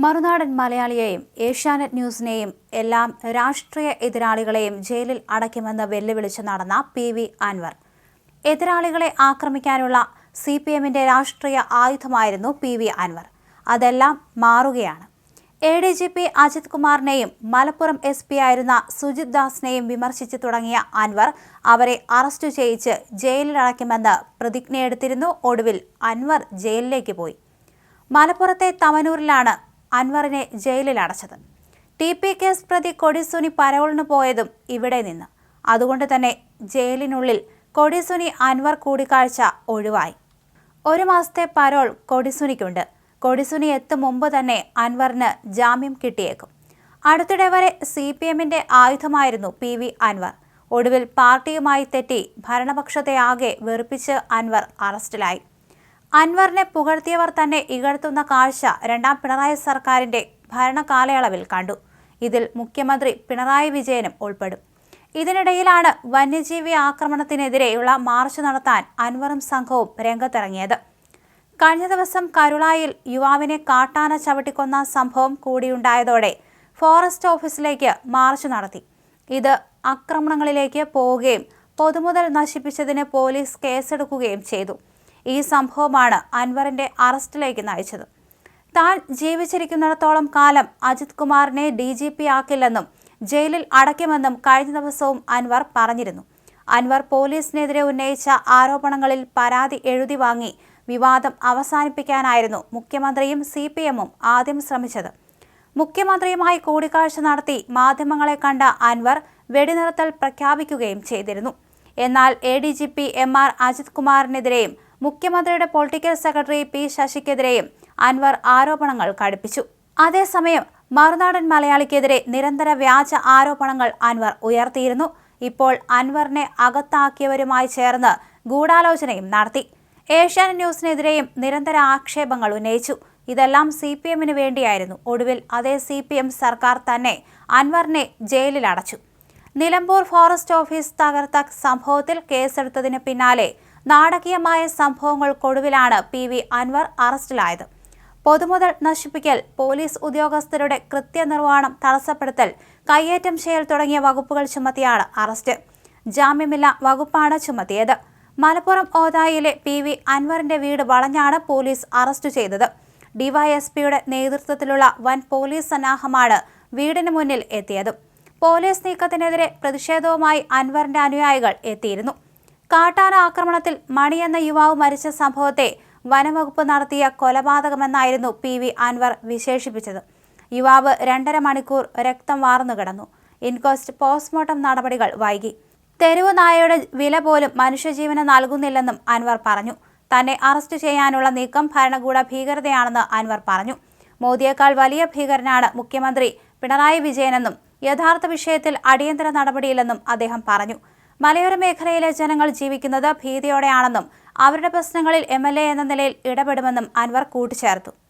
മറുനാടൻ മലയാളിയെയും ഏഷ്യാനെറ്റ് ന്യൂസിനെയും എല്ലാം രാഷ്ട്രീയ എതിരാളികളെയും ജയിലിൽ അടയ്ക്കുമെന്ന് വെല്ലുവിളിച്ച് നടന്ന പി.വി. അൻവർ. എതിരാളികളെ ആക്രമിക്കാനുള്ള CPMന്റെ രാഷ്ട്രീയ ആയുധമായിരുന്നു പി.വി. അൻവർ. അതെല്ലാം മാറുകയാണ്. ADGP അജിത് കുമാറിനെയും മലപ്പുറം SP ആയിരുന്ന സുജിത് ദാസിനെയും വിമർശിച്ചു തുടങ്ങിയ അൻവർ അവരെ അറസ്റ്റ് ചെയ്യിച്ച് ജയിലിലടയ്ക്കുമെന്ന് പ്രതിജ്ഞയെടുത്തിരുന്നു. ഒടുവിൽ അൻവർ ജയിലിലേക്ക് പോയി. മലപ്പുറത്തെ തവനൂരിലാണ് അൻവറിനെ ജയിലിലടച്ചത്. TP കേസ് പ്രതി കൊടിസുനി പരോളിന് പോയതും ഇവിടെ നിന്ന്. അതുകൊണ്ട് തന്നെ ജയിലിനുള്ളിൽ കൊടിസുനി അൻവർ കൂടിക്കാഴ്ച ഒഴിവായി. 1 മാസത്തെ പരോൾ കൊടിസുനിക്കുണ്ട്. കൊടിസുനി എത്തും മുമ്പ് തന്നെ അൻവറിന് ജാമ്യം കിട്ടിയേക്കും. അടുത്തിടെ വരെ CPMന്റെ ആയുധമായിരുന്നു പി.വി. അൻവർ. ഒടുവിൽ പാർട്ടിയുമായി തെറ്റി ഭരണപക്ഷത്തെ ആകെ വെറുപ്പിച്ച് അൻവർ അറസ്റ്റിലായി. അൻവറിനെ പുകഴ്ത്തിയവർ തന്നെ ഇകഴ്ത്തുന്ന കാഴ്ച 2ാം പിണറായി സർക്കാരിന്റെ ഭരണകാലയളവിൽ കണ്ടു. ഇതിൽ മുഖ്യമന്ത്രി പിണറായി വിജയനും ഉൾപ്പെടും. ഇതിനിടയിലാണ് വന്യജീവി ആക്രമണത്തിനെതിരെയുള്ള മാർച്ച് നടത്താൻ അൻവറും സംഘവും രംഗത്തിറങ്ങിയത്. കഴിഞ്ഞ ദിവസം കരുളായിൽ യുവാവിനെ കാട്ടാന ചവിട്ടിക്കൊന്ന സംഭവം കൂടിയുണ്ടായതോടെ ഫോറസ്റ്റ് ഓഫീസിലേക്ക് മാർച്ച് നടത്തി. ഇത് ആക്രമണങ്ങളിലേക്ക് പോവുകയും പൊതുമുതൽ നശിപ്പിച്ചതിന് പോലീസ് കേസെടുക്കുകയും ചെയ്തു. ഈ സംഭവമാണ് അൻവറിന്റെ അറസ്റ്റിലേക്ക് നയിച്ചത്. താൻ ജീവിച്ചിരിക്കുന്നിടത്തോളം കാലം അജിത് കുമാറിനെ DGP ആക്കില്ലെന്നും ജയിലിൽ അടയ്ക്കുമെന്നും കഴിഞ്ഞ ദിവസവും അൻവർ പറഞ്ഞിരുന്നു. അൻവർ പോലീസിനെതിരെ ഉന്നയിച്ച ആരോപണങ്ങളിൽ പരാതി എഴുതി വാങ്ങി വിവാദം അവസാനിപ്പിക്കാനായിരുന്നു മുഖ്യമന്ത്രിയും CPMും ആദ്യം ശ്രമിച്ചത്. മുഖ്യമന്ത്രിയുമായി കൂടിക്കാഴ്ച നടത്തി മാധ്യമങ്ങളെ കണ്ട അൻവർ വെടിനിർത്തൽ പ്രഖ്യാപിക്കുകയും ചെയ്തിരുന്നു. എന്നാൽ ADGP MR അജിത് കുമാറിനെതിരെയും മുഖ്യമന്ത്രിയുടെ പൊളിറ്റിക്കൽ സെക്രട്ടറി P ശശിക്കെതിരെയും അൻവർ ആരോപണങ്ങൾ കടുപ്പിച്ചു. അതേസമയം മറുനാടൻ മലയാളിക്കെതിരെ നിരന്തര വ്യാജ ആരോപണങ്ങൾ അൻവർ ഉയർത്തിയിരുന്നു. ഇപ്പോൾ അൻവറിനെ അകത്താക്കിയവരുമായി ചേർന്ന് ഗൂഢാലോചനയും നടത്തി. ഏഷ്യാനെറ്റ് ന്യൂസിനെതിരെയും നിരന്തര ആക്ഷേപങ്ങൾ ഉന്നയിച്ചു. ഇതെല്ലാം CPMന് വേണ്ടിയായിരുന്നു. ഒടുവിൽ അതേ CPM സർക്കാർ തന്നെ അൻവറിനെ ജയിലിലടച്ചു. നിലമ്പൂർ ഫോറസ്റ്റ് ഓഫീസ് തകർത്ത സംഭവത്തിൽ കേസെടുത്തതിന് പിന്നാലെ നാടകീയമായ സംഭവങ്ങൾക്കൊടുവിലാണ് പി.വി. അൻവർ അറസ്റ്റിലായത്. പൊതുമുതൽ നശിപ്പിക്കൽ, പോലീസ് ഉദ്യോഗസ്ഥരുടെ കൃത്യനിർവഹണം തടസ്സപ്പെടുത്തൽ, കയ്യേറ്റം ചെയ്യൽ തുടങ്ങിയ വകുപ്പുകൾ ചുമത്തിയാണ് അറസ്റ്റ്. ജാമ്യമില്ലാ വകുപ്പാണ് ചുമത്തിയത്. മലപ്പുറം ഓതായിലെ പി.വി. അൻവറിന്റെ വീട് വളഞ്ഞാണ് പോലീസ് അറസ്റ്റ് ചെയ്തത്. DYSPയുടെ നേതൃത്വത്തിലുള്ള വൻ പോലീസ് സന്നാഹമാണ് വീടിന് മുന്നിൽ എത്തിയത്. പോലീസ് നീക്കത്തിനെതിരെ പ്രതിഷേധവുമായി അൻവറിന്റെ അനുയായികൾ എത്തിയിരുന്നു. കാട്ടാന ആക്രമണത്തിൽ മണി എന്ന യുവാവ് മരിച്ച സംഭവത്തെ വനംവകുപ്പ് നടത്തിയ കൊലപാതകമെന്നായിരുന്നു പി.വി. അൻവർ വിശേഷിപ്പിച്ചത്. യുവാവ് 2.5 മണിക്കൂർ രക്തം വാർന്നു കിടന്നു. ഇൻക്വസ്റ്റ് പോസ്റ്റ്മോർട്ടം നടപടികൾ വൈകി. തെരുവു നായയുടെ വില പോലും മനുഷ്യജീവന് നൽകുന്നില്ലെന്നും അൻവർ പറഞ്ഞു. തന്നെ അറസ്റ്റ് ചെയ്യാനുള്ള നീക്കം ഭരണകൂട ഭീകരതയാണെന്ന് അൻവർ പറഞ്ഞു. മോദിയേക്കാൾ വലിയ ഭീകരനാണ് മുഖ്യമന്ത്രി പിണറായി വിജയനെന്നും യഥാർത്ഥ വിഷയത്തിൽ അടിയന്തര നടപടിയില്ലെന്നും അദ്ദേഹം പറഞ്ഞു. മലയോര മേഖലയിലെ ജനങ്ങൾ ജീവിക്കുന്നത് ഭീതിയോടെയാണെന്നും അവരുടെ പ്രശ്നങ്ങളിൽ MLA എന്ന നിലയിൽ ഇടപെടുമെന്നും അൻവർ കൂട്ടിച്ചേർത്തു.